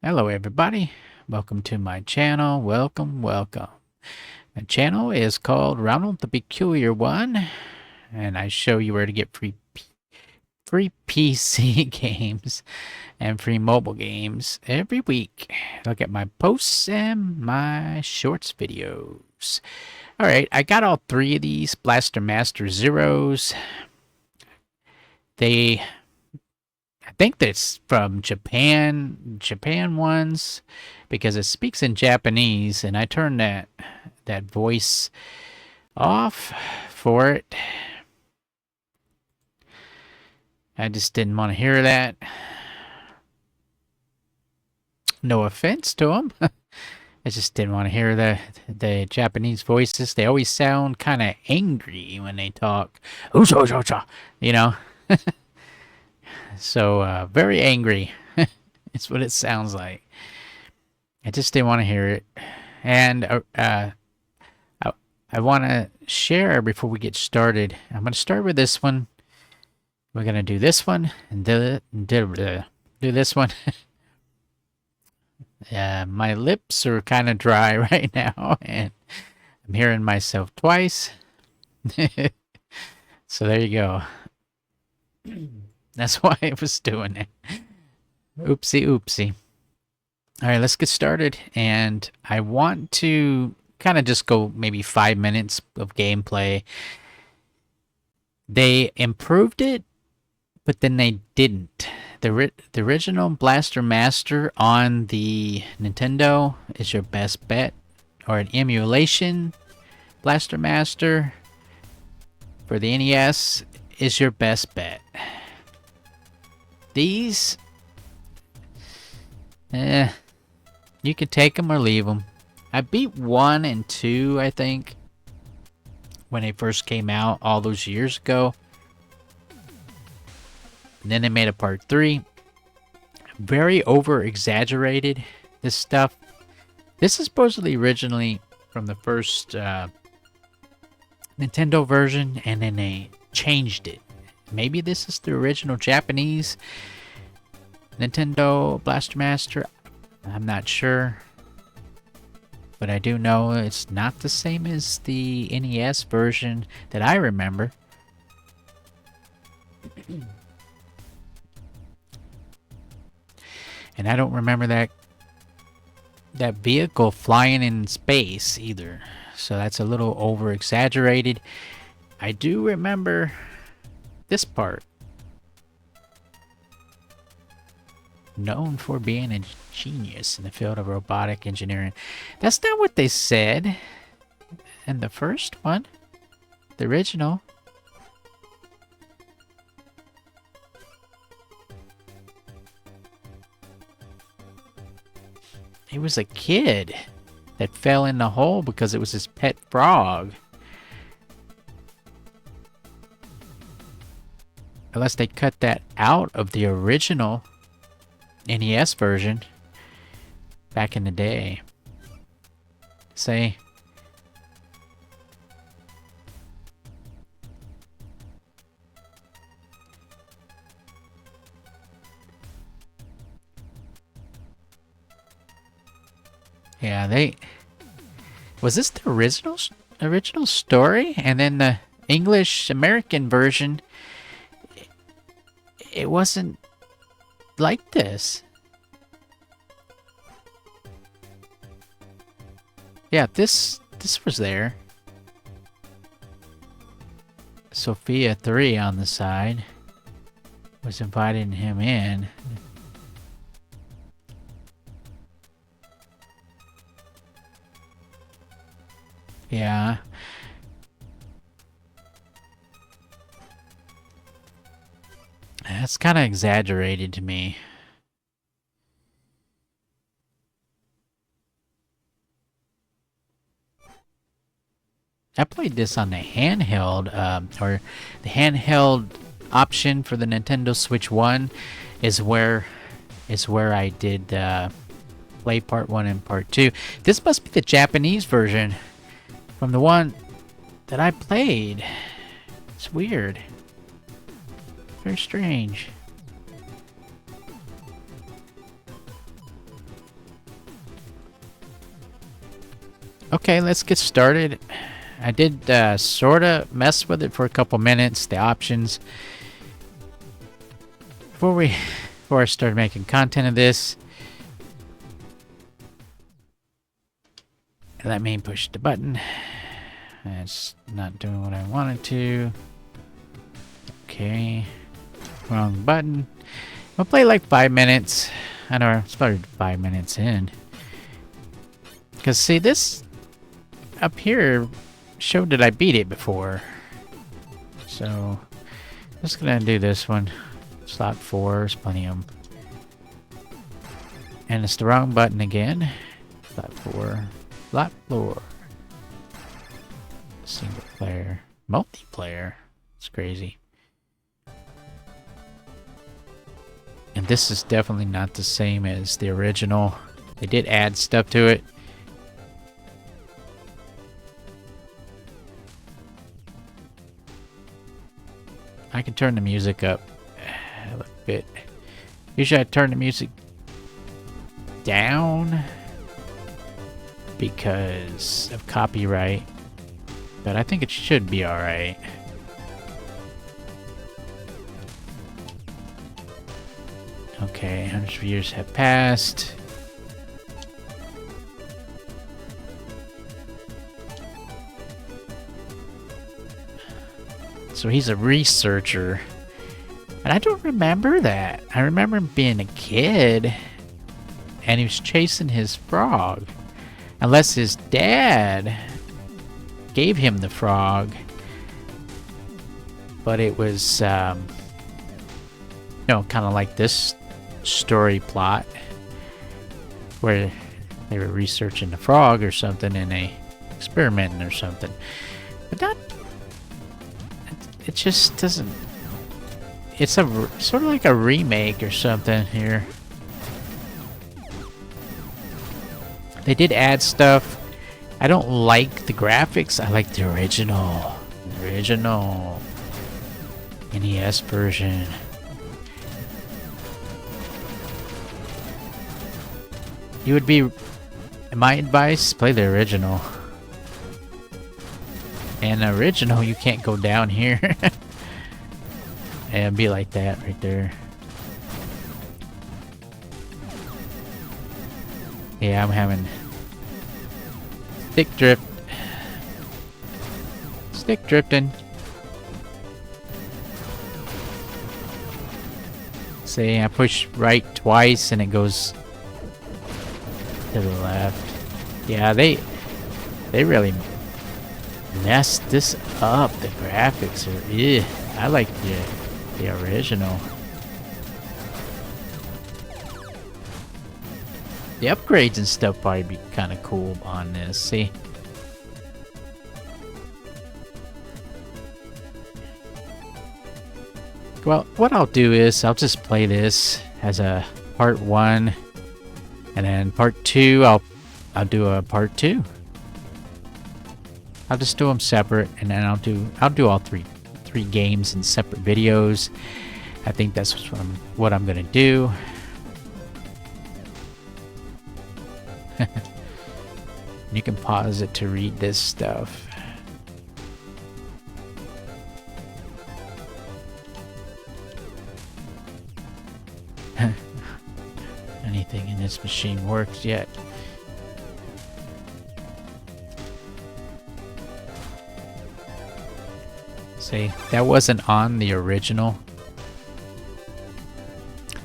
Hello everybody, welcome to my channel, welcome. My channel is called Ronald the Peculiar One, and I show you where to get free PC games and free mobile games every week. Look at my posts and my shorts videos. Alright, I got all three of these Blaster Master Zeros. I think that's from Japan ones, because it speaks in Japanese, and I turned that voice off for it. I just didn't want to hear that. No offense to them. I just didn't want to hear the Japanese voices. They always sound kind of angry when they talk. You know? So, very angry. It's what it sounds like. I just didn't want to hear it. And I want to share before we get started. I'm going to start with this one. We're going to do this one and do this one. My lips are kind of dry right now, and I'm hearing myself twice. So there you go. That's why I was doing it. Oopsie. All right, let's get started. And I want to kind of just go maybe 5 minutes of gameplay. They improved it, but then they didn't. The original Blaster Master on the Nintendo is your best bet, or an emulation Blaster Master for the NES is your best bet. These, you can take them or leave them. I beat 1 and 2, I think, when they first came out all those years ago. And then they made a part 3. Very over-exaggerated, this stuff. This is supposedly originally from the first Nintendo version, and then they changed it. Maybe this is the original Japanese Nintendo Blaster Master. I'm not sure. But I do know it's not the same as the NES version that I remember. And I don't remember that vehicle flying in space either. So that's a little over exaggerated. I do remember this part. Known for being a genius in the field of robotic engineering. That's not what they said in the first one. The original. He was a kid that fell in the hole because it was his pet frog. Unless they cut that out of the original NES version back in the day. Say, yeah, was this the original story, and then the English American version, it wasn't like this. Yeah, this was there. Sophia 3 on the side was inviting him in. Yeah. That's kind of exaggerated to me. I played this on the handheld, or the handheld option for the Nintendo Switch 1 is where I did play part 1 and part 2. This must be the Japanese version from the one that I played. It's weird. Very strange. Okay, let's get started. I did sort of mess with it for a couple minutes, the options, before I started making content of this. Let me push the button. It's not doing what I wanted to. Okay, wrong button. We'll play like 5 minutes. I know it's probably 5 minutes in. Because see, this up here showed that I beat it before. So, I'm just gonna do this one. Slot 4, there's plenty of them. And it's the wrong button again. Slot 4. Slot 4. Single player. Multiplayer. It's crazy. And this is definitely not the same as the original. They did add stuff to it. I can turn the music up a little bit. Usually I turn the music down because of copyright, but I think it should be alright. Okay, hundreds of years have passed. So he's a researcher. And I don't remember that. I remember him being a kid. And he was chasing his frog. Unless his dad gave him the frog. But it was, kind of like this story plot. Where they were researching the frog or something and they experimenting or something. But not... It just doesn't... It's a sort of like a remake or something here. They did add stuff. I don't like the graphics. I like the original. The original NES version. You would be... My advice, play the original. And the original, you can't go down here. And be like that right there. Yeah, I'm having stick drift. Stick drifting. See, I push right twice and it goes to the left. Yeah, they really messed this up. The graphics are... Ew. I like the original. The upgrades and stuff probably be kind of cool on this. See? Well, what I'll do is I'll just play this as a part 1, and then part 2 I'll do a part 2. I'll just do them separate, and then I'll do all three games in separate videos. I think that's what I'm gonna do. You can pause it to read this stuff. Anything in this machine works yet. See, that wasn't on the original.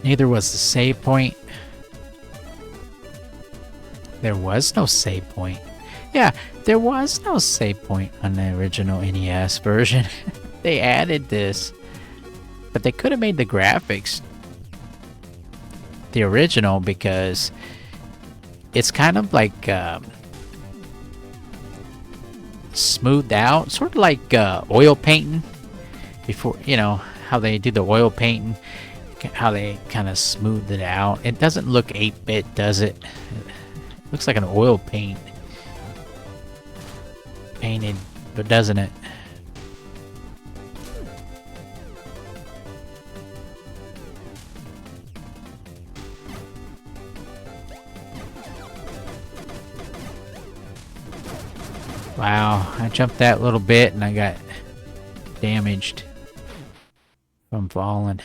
Neither was the save point. There was no save point. Yeah, there was no save point on the original NES version. They added this. But they could have made the graphics the original because it's kind of like smoothed out, sort of like oil painting. Before, you know how they do the oil painting, how they kind of smoothed it out. It doesn't look 8-bit, does it? It looks like an oil painted, but doesn't it? Wow, I jumped that little bit and I got damaged from falling.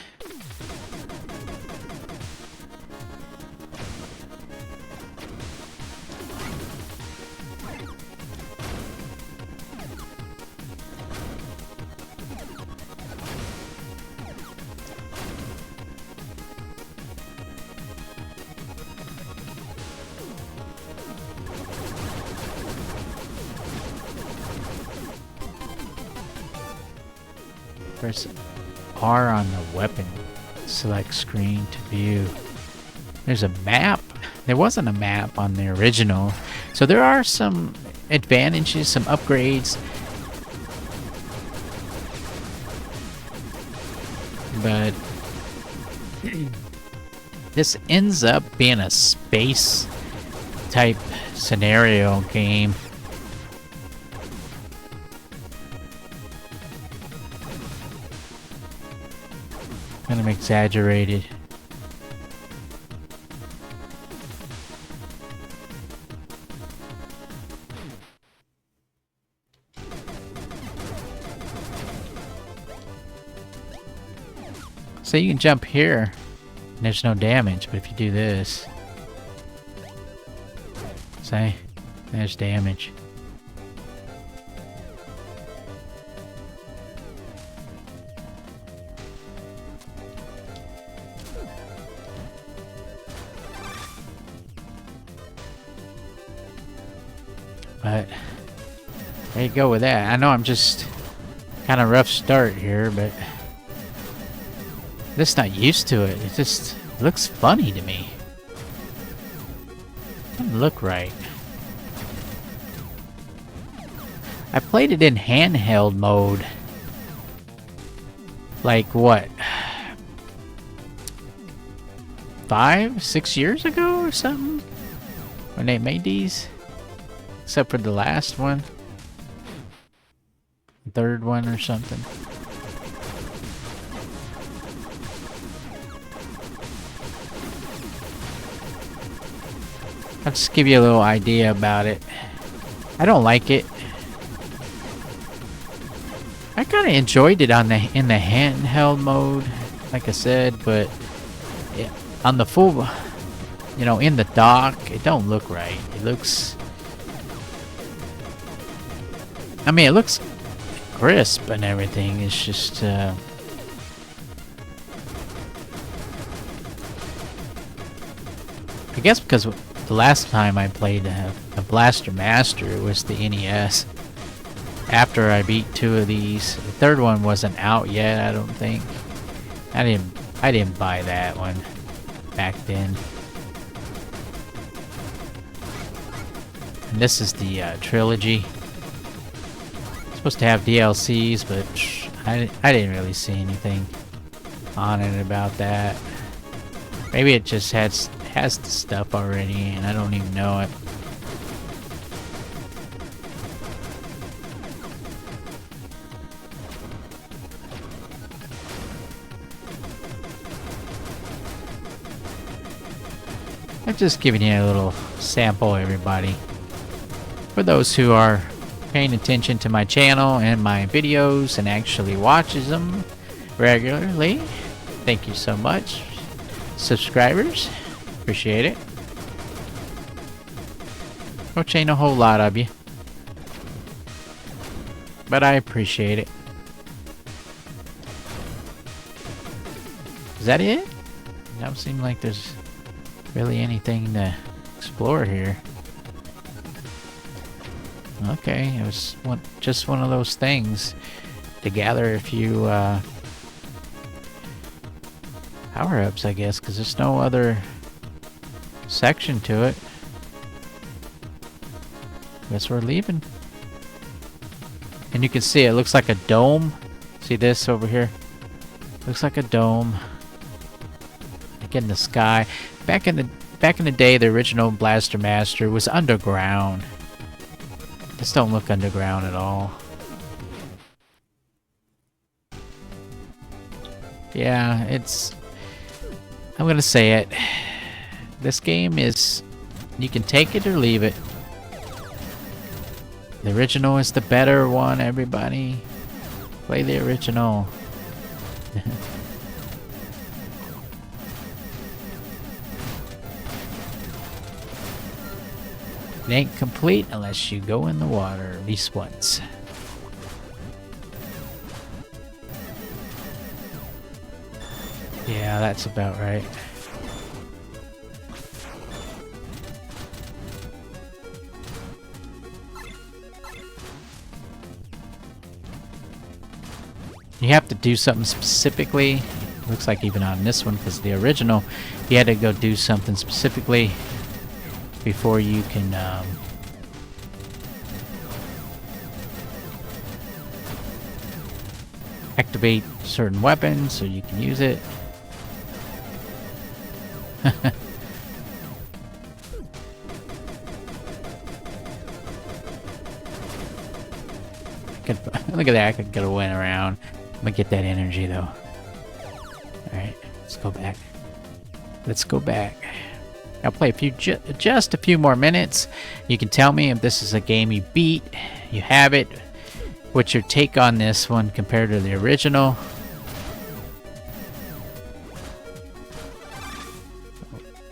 Press R on the weapon. Select screen to view. There's a map. There wasn't a map on the original. So there are some advantages, some upgrades. But this ends up being a space type scenario game. Kind of exaggerated. So you can jump here and there's no damage, but if you do this, see, there's damage. But there you go with that. I know I'm just kind of rough start here, but just not used to it. It just looks funny to me. Doesn't look right. I played it in handheld mode. Like what? 5, 6 years ago or something? When they made these? Except for the last one. Third one or something. I'll just give you a little idea about it. I don't like it. I kind of enjoyed it in the handheld mode, like I said, but on the full, you know, in the dock, it don't look right. It looks, I mean, it looks crisp and everything. It's just, I guess because the last time I played a Blaster Master, it was the NES. After I beat 2 of these, the third one wasn't out yet. I don't think. I didn't buy that one back then. And this is the trilogy. It's supposed to have DLCs, but I didn't really see anything on it about that. Maybe it just has the stuff already, and I don't even know it. I'm just giving you a little sample, everybody. For those who are paying attention to my channel and my videos and actually watches them regularly, thank you so much. Subscribers, appreciate it. Which ain't a whole lot of you, but I appreciate it. Is that it? It don't seem like there's really anything to explore here. Okay, it was just one of those things to gather a few power-ups, I guess, because there's no other section to it. Guess we're leaving. And you can see it looks like a dome. See this over here? Looks like a dome. Like in the sky. Back in the day, the original Blaster Master was underground. This don't look underground at all. Yeah, I'm gonna say it. This game is, you can take it or leave it. The original is the better one, everybody. Play the original. It ain't complete unless you go in the water at least once. Yeah, that's about right. You have to do something specifically. Looks like even on this one, because the original, you had to go do something specifically before you can activate certain weapons so you can use it. Look at that, I could get a win around. I'm gonna get that energy though. Alright, let's go back. Let's go back. I'll play just a few more minutes. You can tell me if this is a game you beat, you have it. What's your take on this one compared to the original?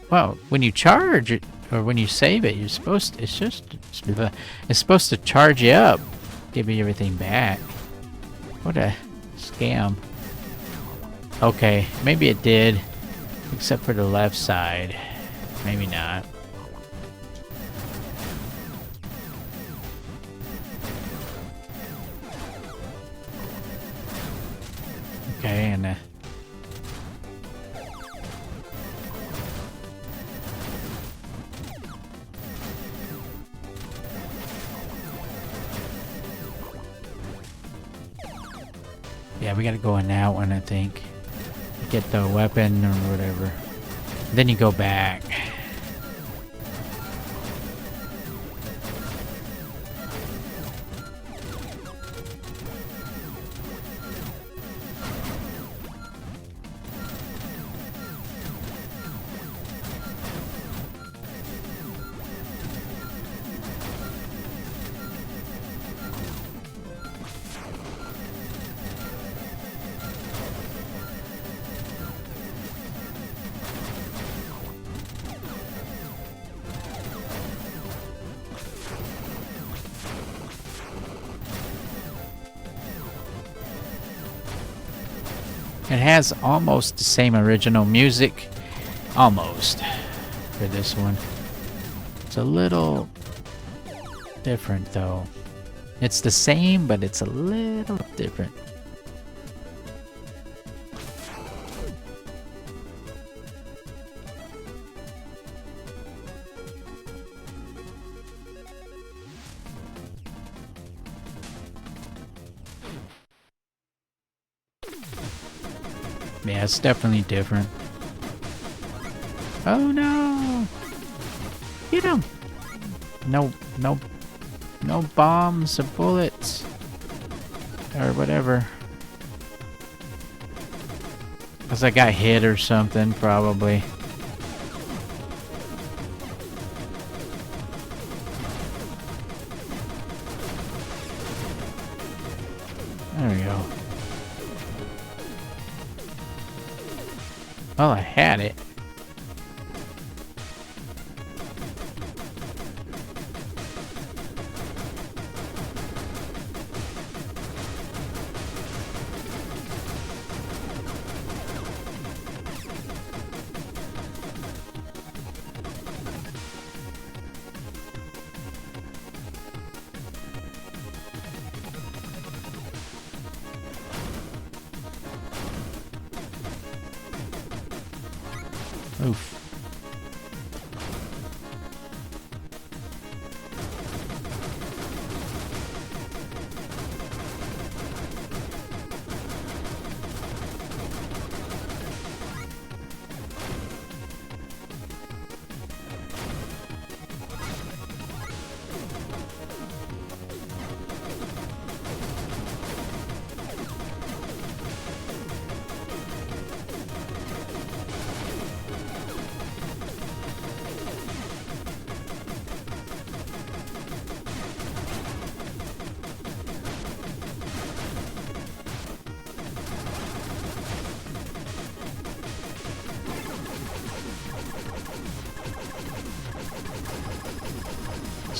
Well, when you charge it, or when you save it, you're supposed to, it's supposed to charge you up, give you everything back. What a scam. Okay, maybe it did, except for the left side. Maybe not. Okay, and yeah, we gotta go in that one, I think. Get the weapon or whatever. Then you go back. It has almost the same original music, almost, for this one. It's a little different though. It's the same, but it's a little different. Yeah, it's definitely different. Oh no! Get him! No bombs or bullets. Or whatever. Cause I got hit or something, probably. There we go. Well, I had it.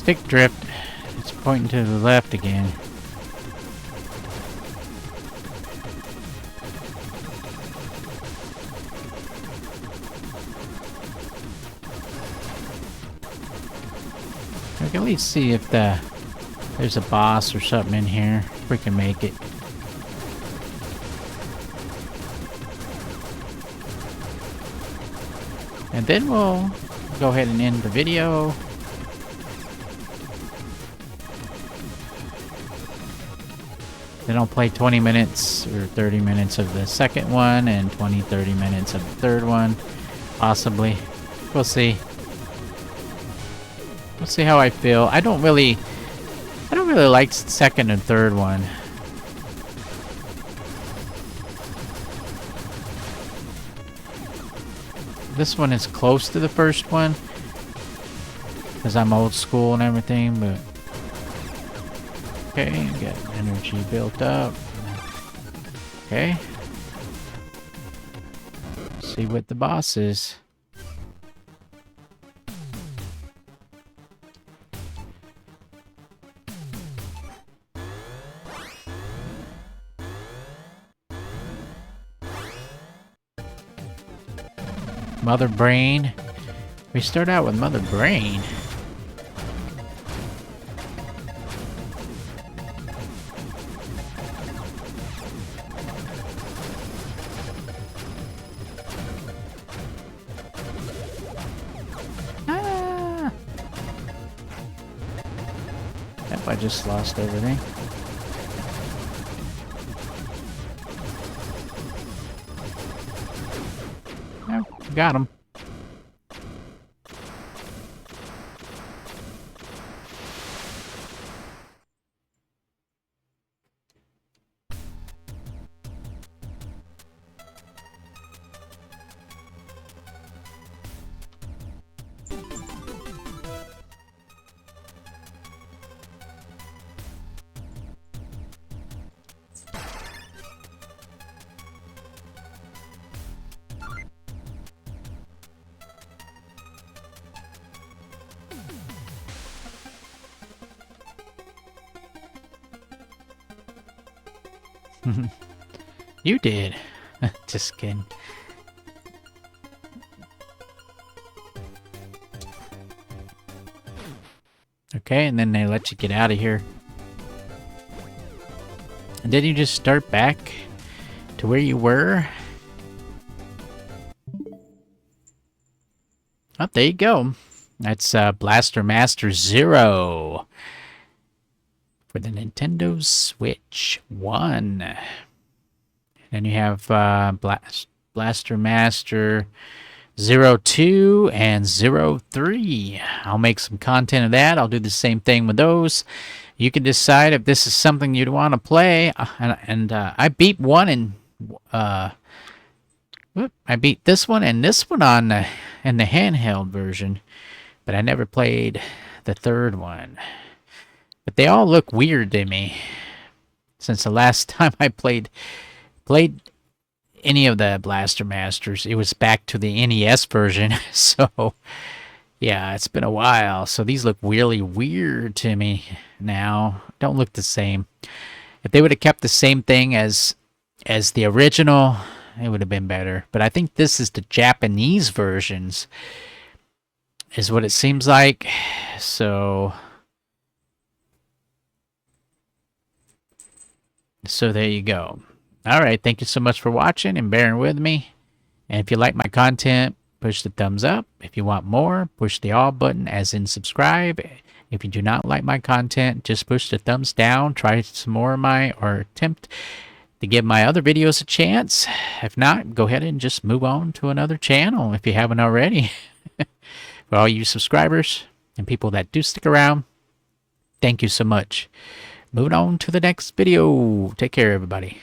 Stick drift. It's pointing to the left again. I can at least see if there's a boss or something in here. If we can make it. And then we'll go ahead and end the video. Then I'll play 20 minutes or 30 minutes of the second one and 30 minutes of the third one. Possibly. We'll see. We'll see how I feel. I don't really like the second and third one. This one is close to the first one because I'm old school and everything, but okay, got energy built up. Okay. See what the boss is. Mother Brain. We start out with Mother Brain. Ah! Yep, I just lost everything. Got him. You did. Just kidding. Okay, and then they let you get out of here. And then you just start back to where you were. Oh, there you go. That's Blaster Master Zero for the Nintendo Switch 1. Then you have Blaster Master 02 and 03. I'll make some content of that. I'll do the same thing with those. You can decide if this is something you'd want to play. I beat one and I beat this one and this one on in the handheld version, but I never played the third one. But they all look weird to me since the last time I played any of the Blaster Masters. It was back to the NES version. So yeah, it's been a while. So these look really weird to me now. Don't look the same. If they would have kept the same thing as the original, it would have been better. But I think this is the Japanese versions is what it seems like. So there you go. All right, thank you so much for watching and bearing with me. And if you like my content, push the thumbs up. If you want more, push the all button, as in subscribe. If you do not like my content, just push the thumbs down. Try some more of or attempt to give my other videos a chance. If not, go ahead and just move on to another channel if you haven't already. For all you subscribers and people that do stick around, thank you so much. Moving on to the next video. Take care, everybody.